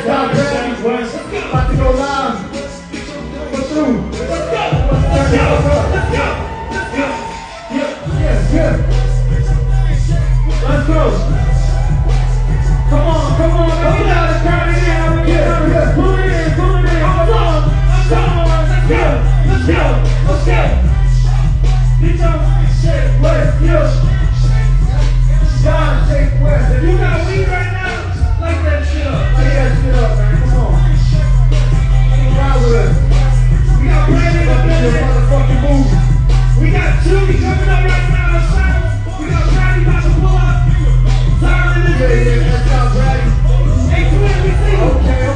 Stop ready. About to go live. Go through. Let's go. Let's go. Yeah. Let's go. Come on. Let's get out of turn it in. Pull it in. Come on. Let's go. Get your shake west. John, shake west. If you got weed right now, light that shit up. Light that shit up, man. Come on. Ride with us. We got Brandon up in this motherfucking movie. We got Judy coming up right now. We got Brady about to pull up. Tyler in this video. That's out, Brady. Hey, come here, we see you. Okay.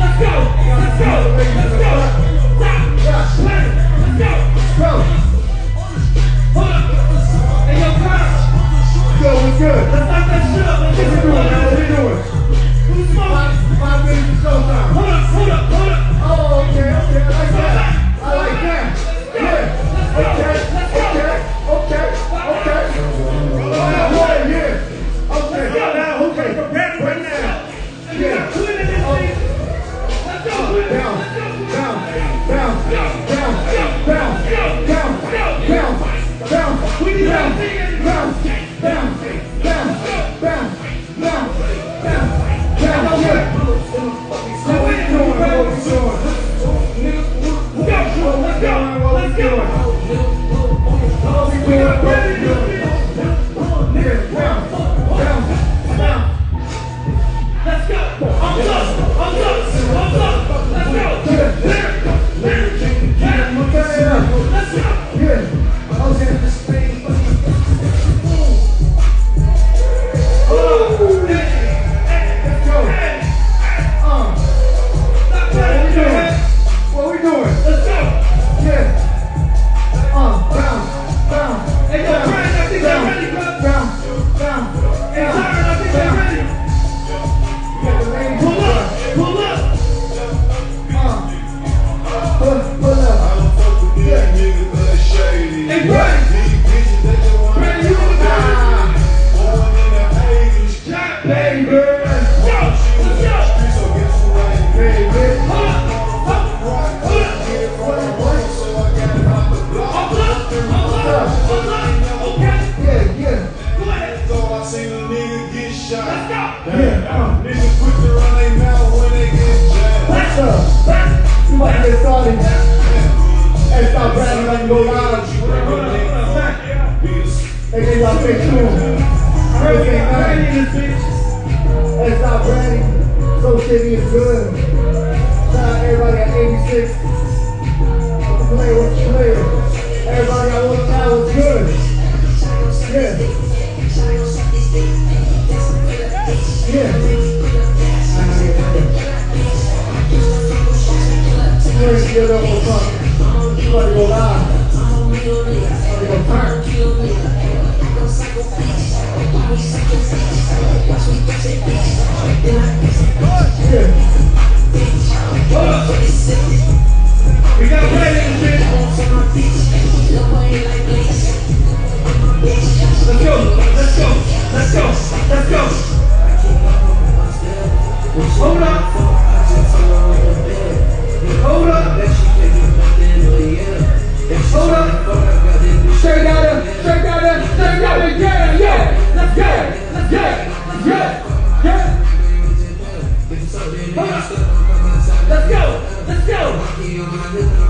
Let's go. Let's go. Let's go. Hold up. Hey, yo, Coach. We good. Let's knock that shit up. What we doing? Who's smoking? 5 minutes of showtime. Hold up. Oh, okay. I like that. Yeah. Okay. Prepare right now. Yeah. Let's go. Down. We need that thing. Down. Let's go.